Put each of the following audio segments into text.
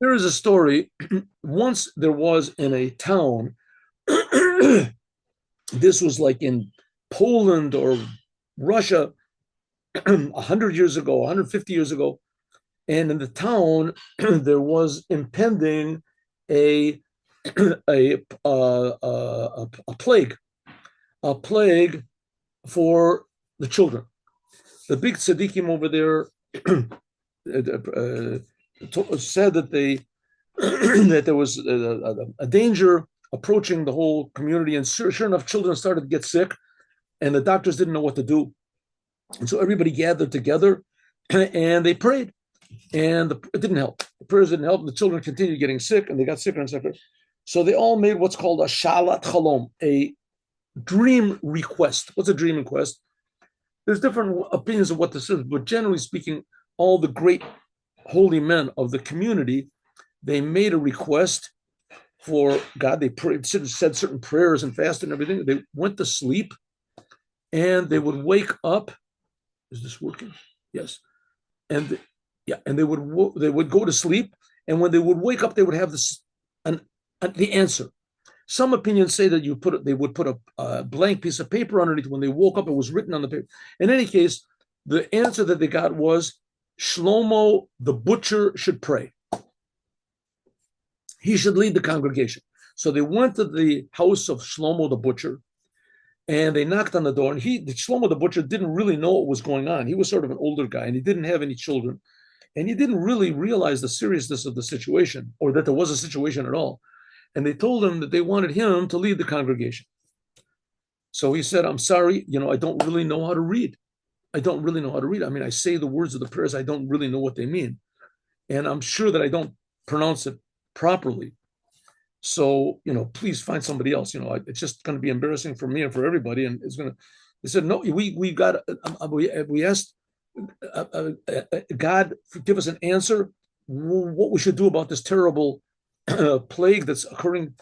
There is a story. Once there was in a town, this was like in Poland or Russia, 100 years ago, 150 years ago. And in the town, there was impending a, a plague, a plague for the children. The big tzaddikim over there said that they that there was a danger approaching the whole community, and sure enough, children started to get sick, and the doctors didn't know what to do, and so everybody gathered together, and they prayed, and it didn't help. The prayers didn't help, and the children continued getting sick, and they got sicker and sicker. So they all made what's called a shalat chalom, a dream request. What's a dream request? There's different opinions of what this is, but generally speaking, all the great holy men of the community, they made a request for God. They prayed, said certain prayers and fasted and everything. They went to sleep, and they would wake up. Is this working? Yes. And yeah, and they would go to sleep, and when they would wake up, they would have this the answer. Some opinions say that they would put a blank piece of paper underneath. When they woke up, it was written on the paper. In any case, the answer that they got was Shlomo the butcher should pray. He should lead the congregation. So they went to the house of Shlomo the butcher, and they knocked on the door. And Shlomo the butcher didn't really know what was going on. He was sort of an older guy, and he didn't have any children, and he didn't really realize the seriousness of the situation, or that there was a situation at all. And they told him that they wanted him to lead the congregation. So he said, "I'm sorry, I don't really know how to read. I don't really know how to read. I mean, I say the words of the prayers. I don't really know what they mean. And I'm sure that I don't pronounce it properly. So, please find somebody else. It's just going to be embarrassing for me and for everybody. And they said, no, we asked God to give us an answer, what we should do about this terrible plague that's occurring."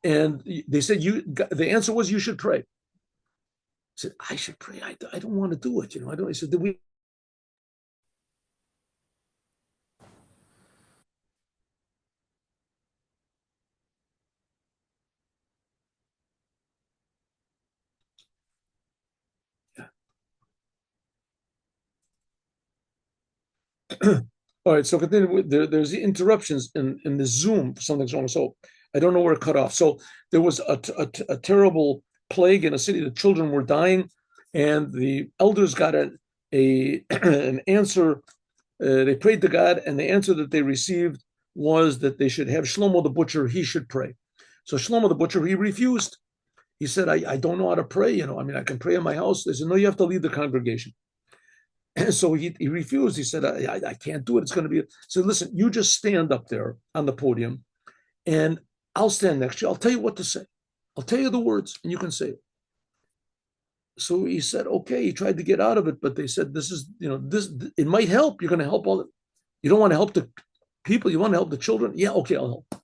And they said, the answer was, you should pray. I said, I should pray. I don't want to do it. I don't. I said, did we? All right, so continue. There's the interruptions in the Zoom. Something's wrong. So I don't know where it cut off. So there was a terrible plague in a city. The children were dying, and the elders got an answer. They prayed to God, and the answer that they received was that they should have Shlomo the butcher. He should pray. So Shlomo the butcher, he refused. He said, I don't know how to pray. I mean, I can pray in my house. They said, no, you have to lead the congregation. So he refused. He said, I can't do it. It's going to be. So listen, you just stand up there on the podium, and I'll stand next to you. I'll tell you what to say. I'll tell you the words, and you can say it. So he said, okay. He tried to get out of it, but they said, this is, this, it might help. You're going to help you don't want to help the people. You want to help the children. Yeah, okay, I'll help.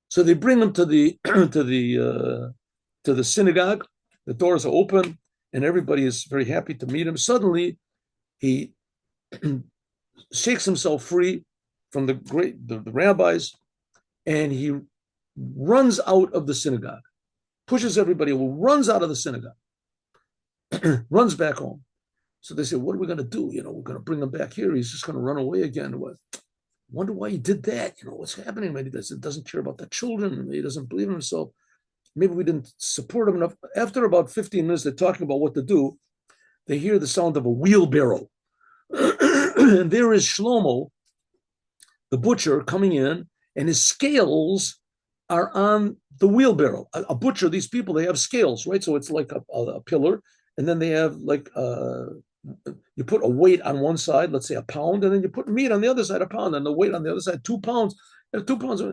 So they bring him to the to the synagogue. The doors are open, and everybody is very happy to meet him. Suddenly, he shakes himself free from the rabbis, and he runs out of the synagogue, pushes everybody, runs out of the synagogue, runs back home. So they say, what are we going to do? We're going to bring him back here. He's just going to run away again. Wonder why he did that. What's happening? Maybe he doesn't care about the children. He doesn't believe in himself. Maybe we didn't support him enough. After about 15 minutes, they're talking about what to do. They hear the sound of a wheelbarrow. And there is Shlomo, the butcher, coming in, and his scales are on the wheelbarrow. A butcher, these people, they have scales, right? So it's like a pillar, and then they have like you put a weight on one side, let's say a pound, and then you put meat on the other side, a pound, and the weight on the other side, 2 pounds. And 2 pounds.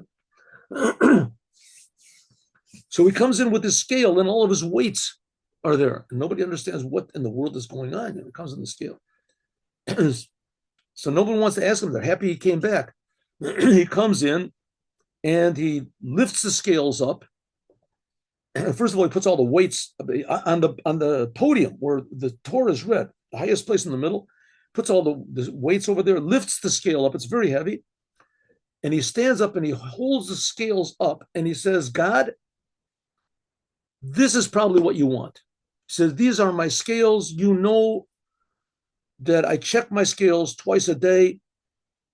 So he comes in with his scale, and all of his weights are there. And nobody understands what in the world is going on. It comes in the scale. So no one wants to ask him. They're happy he came back. He comes in, and he lifts the scales up. First of all, he puts all the weights on the podium where the Torah is read, the highest place in the middle. puts all the weights over there, lifts the scale up. It's very heavy. And he stands up and he holds the scales up and he says, God, this is probably what you want. He says, these are my scales. You know that I check my scales twice a day.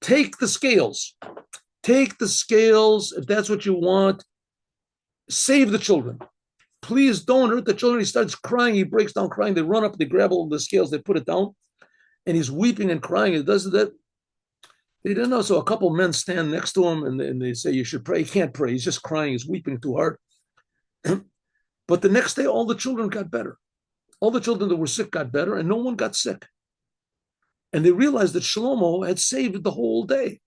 Take the scales. Take the scales if that's what you want. Save the children. Please don't hurt the children. He starts crying. He breaks down crying. They run up, they grab all the scales, they put it down, and he's weeping and crying. He does that. They didn't know. So a couple men stand next to him and they say, you should pray. He can't pray. He's just crying. He's weeping too hard. But the next day, all the children got better. All the children that were sick got better, and no one got sick. And they realized that Shlomo had saved the whole day.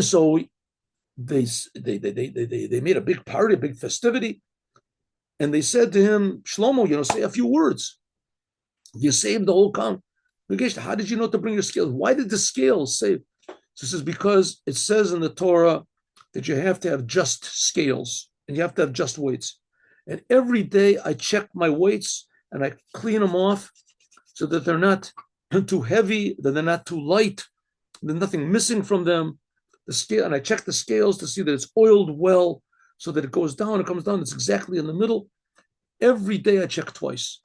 So they made a big party, a big festivity. And they said to him, Shlomo, say a few words. You saved the whole congregation. How did you know to bring your scales? Why did the scales save? So this is because it says in the Torah that you have to have just scales and you have to have just weights. And every day I check my weights and I clean them off so that they're not too heavy, that they're not too light, there's nothing missing from them. The scale, and I check the scales to see that it's oiled well so that it goes down, it comes down, it's exactly in the middle. Every day I check twice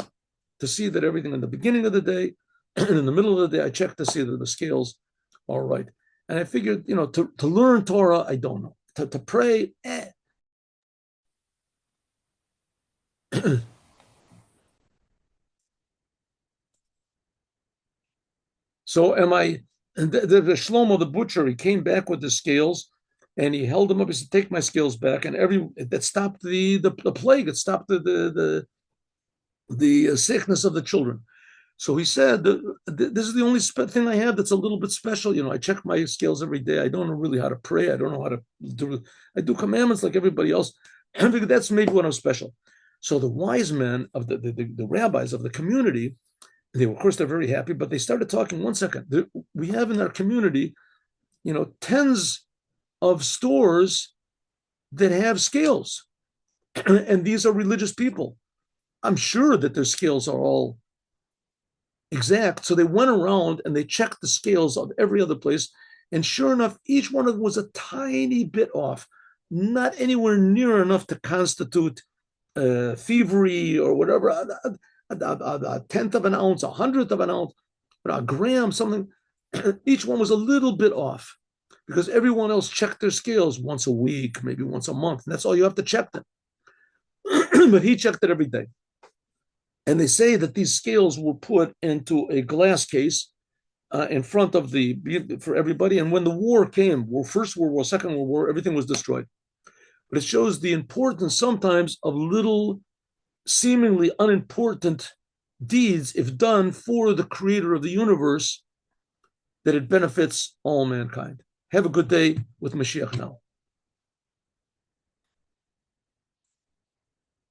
to see that everything in the beginning of the day and in the middle of the day, I check to see that the scales are right. And I figured, to learn Torah, I don't know. To pray, So am I, the Shlomo, the butcher, he came back with the scales and he held them up. He said, take my scales back. And that stopped the plague. It stopped the sickness of the children. So he said, this is the only thing I have that's a little bit special. I check my scales every day. I don't know really how to pray. I don't know how to do, I do commandments like everybody else. I think that's maybe what I'm special. So the wise men of the rabbis of the community, of course, they're very happy, but they started talking, 1 second, we have in our community, tens of stores that have scales. And these are religious people. I'm sure that their scales are all exact. So they went around and they checked the scales of every other place. And sure enough, each one of them was a tiny bit off, not anywhere near enough to constitute thievery or whatever, a tenth of an ounce, 100th of an ounce, a gram, something. Each one was a little bit off because everyone else checked their scales once a week, maybe once a month. And that's all you have to check them. But he checked it every day. And they say that these scales were put into a glass case in front of for everybody. And when the war came, First World War, Second World War, everything was destroyed. But it shows the importance sometimes of little, seemingly unimportant deeds, if done for the creator of the universe, that it benefits all mankind. Have a good day with Mashiach now.